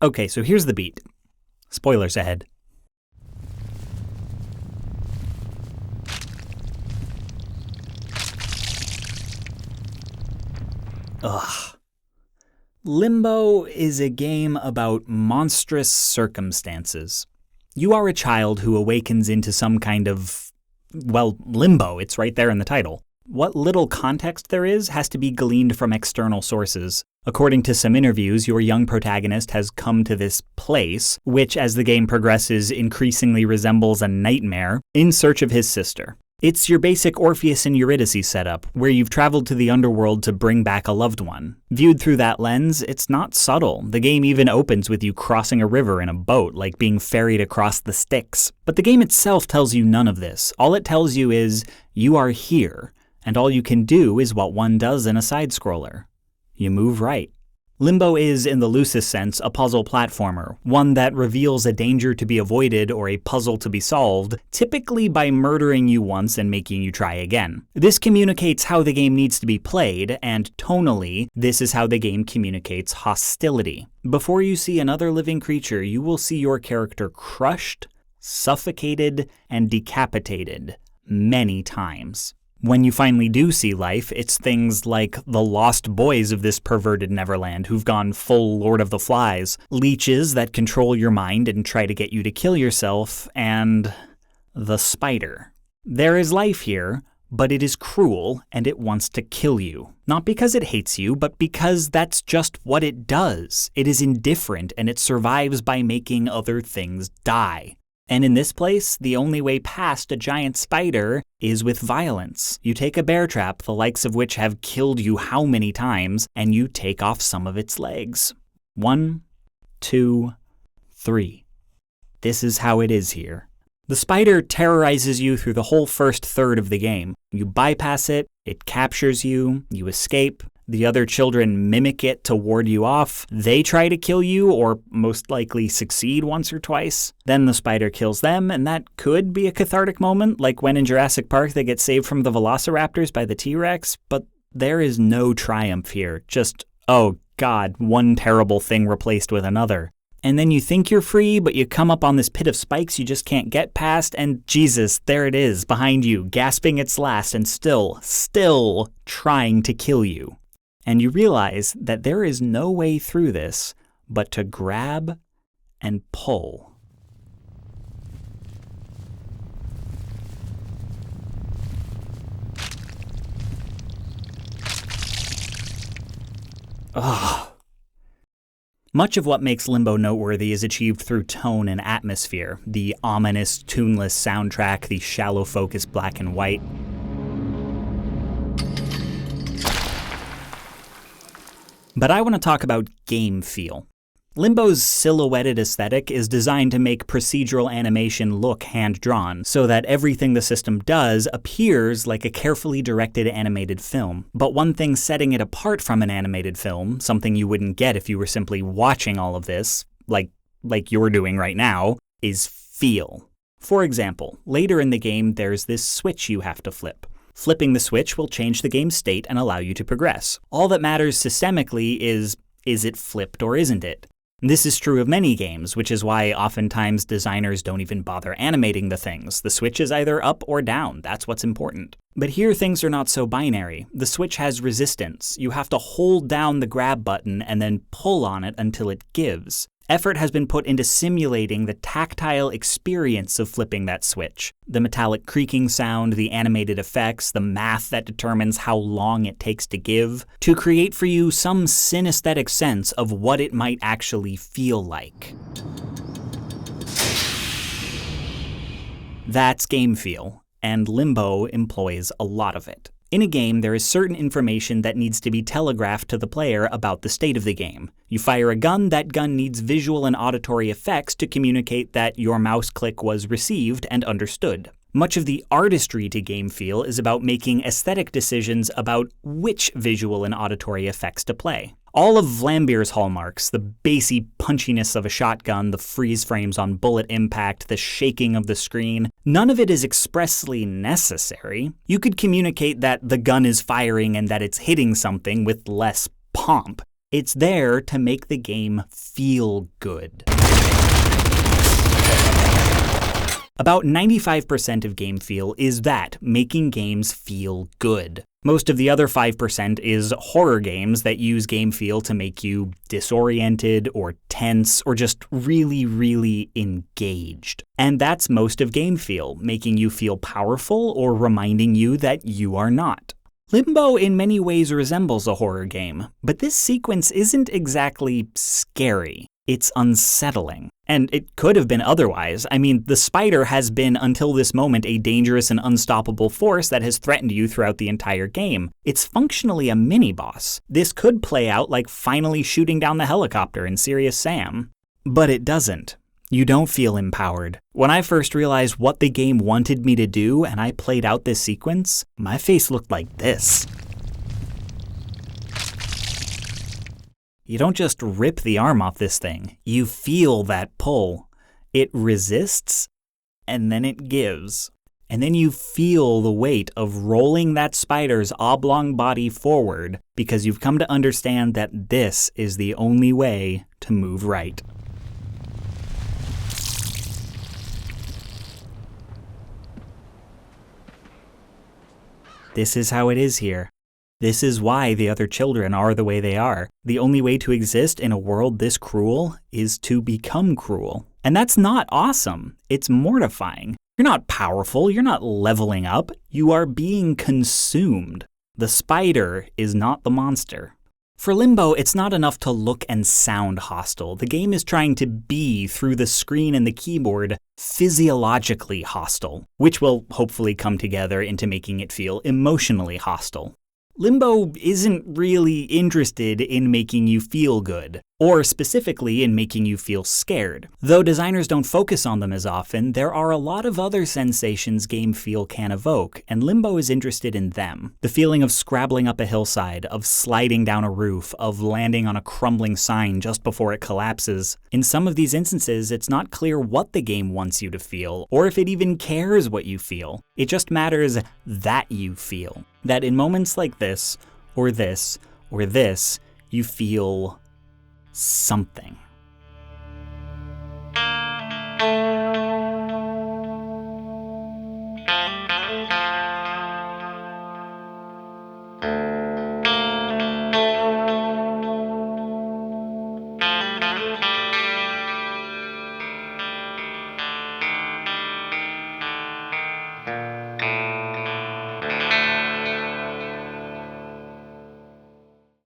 Okay, so here's the beat. Spoilers ahead. Ugh. Limbo is a game about monstrous circumstances. You are a child who awakens into some kind of, well, limbo. It's right there in the title. What little context there is has to be gleaned from external sources. According to some interviews, your young protagonist has come to this place, which as the game progresses increasingly resembles a nightmare, in search of his sister. It's your basic Orpheus and Eurydice setup, where you've traveled to the underworld to bring back a loved one. Viewed through that lens, it's not subtle. The game even opens with you crossing a river in a boat, like being ferried across the Styx. But the game itself tells you none of this. All it tells you is, you are here, and all you can do is what one does in a side-scroller. You move right. Limbo is, in the loosest sense, a puzzle platformer, one that reveals a danger to be avoided or a puzzle to be solved, typically by murdering you once and making you try again. This communicates how the game needs to be played, and tonally, this is how the game communicates hostility. Before you see another living creature, you will see your character crushed, suffocated, and decapitated many times. When you finally do see life, it's things like the lost boys of this perverted Neverland who've gone full Lord of the Flies, leeches that control your mind and try to get you to kill yourself, and the spider. There is life here, but it is cruel and it wants to kill you. Not because it hates you, but because that's just what it does. It is indifferent and it survives by making other things die. And in this place, the only way past a giant spider is with violence. You take a bear trap, the likes of which have killed you how many times, and you take off some of its legs. 1, 2, 3. This is how it is here. The spider terrorizes you through the whole first third of the game. You bypass it, it captures you, you escape. The other children mimic it to ward you off. They try to kill you, or most likely succeed once or twice. Then the spider kills them, and that could be a cathartic moment, like when in Jurassic Park they get saved from the velociraptors by the T-Rex, but there is no triumph here. Just, oh god, one terrible thing replaced with another. And then you think you're free, but you come up on this pit of spikes you just can't get past, and Jesus, there it is, behind you, gasping its last and still trying to kill you. And you realize that there is no way through this but to grab and pull. Ugh. Much of what makes Limbo noteworthy is achieved through tone and atmosphere, the ominous, tuneless soundtrack, the shallow focus black and white. But I want to talk about game feel. Limbo's silhouetted aesthetic is designed to make procedural animation look hand-drawn, so that everything the system does appears like a carefully directed animated film. But one thing setting it apart from an animated film, something you wouldn't get if you were simply watching all of this, like you're doing right now, is feel. For example, later in the game there's this switch you have to flip. Flipping the switch will change the game's state and allow you to progress. All that matters systemically is it flipped or isn't it? This is true of many games, which is why oftentimes designers don't even bother animating the things. The switch is either up or down, that's what's important. But here things are not so binary. The switch has resistance. You have to hold down the grab button and then pull on it until it gives. Effort has been put into simulating the tactile experience of flipping that switch. The metallic creaking sound, the animated effects, the math that determines how long it takes to give, to create for you some synesthetic sense of what it might actually feel like. That's game feel, and Limbo employs a lot of it. In a game, there is certain information that needs to be telegraphed to the player about the state of the game. You fire a gun, that gun needs visual and auditory effects to communicate that your mouse click was received and understood. Much of the artistry to game feel is about making aesthetic decisions about which visual and auditory effects to play. All of Vlambeer's hallmarks, the bassy punchiness of a shotgun, the freeze frames on bullet impact, the shaking of the screen, none of it is expressly necessary. You could communicate that the gun is firing and that it's hitting something with less pomp. It's there to make the game feel good. About 95% of game feel is that, making games feel good. Most of the other 5% is horror games that use game feel to make you disoriented or tense or just really, really engaged. And that's most of game feel, making you feel powerful or reminding you that you are not. Limbo in many ways resembles a horror game, but this sequence isn't exactly scary. It's unsettling. And it could have been otherwise. I mean, the spider has been, until this moment, a dangerous and unstoppable force that has threatened you throughout the entire game. It's functionally a mini-boss. This could play out like finally shooting down the helicopter in Serious Sam. But it doesn't. You don't feel empowered. When I first realized what the game wanted me to do and I played out this sequence, my face looked like this. You don't just rip the arm off this thing. You feel that pull. It resists, and then it gives. And then you feel the weight of rolling that spider's oblong body forward because you've come to understand that this is the only way to move right. This is how it is here. This is why the other children are the way they are. The only way to exist in a world this cruel is to become cruel. And that's not awesome. It's mortifying. You're not powerful. You're not leveling up. You are being consumed. The spider is not the monster. For Limbo, it's not enough to look and sound hostile. The game is trying to be, through the screen and the keyboard, physiologically hostile, which will hopefully come together into making it feel emotionally hostile. Limbo isn't really interested in making you feel good, or specifically in making you feel scared. Though designers don't focus on them as often, there are a lot of other sensations game feel can evoke, and Limbo is interested in them. The feeling of scrabbling up a hillside, of sliding down a roof, of landing on a crumbling sign just before it collapses. In some of these instances, it's not clear what the game wants you to feel, or if it even cares what you feel. It just matters that you feel. That in moments like this, or this, or this, you feel something.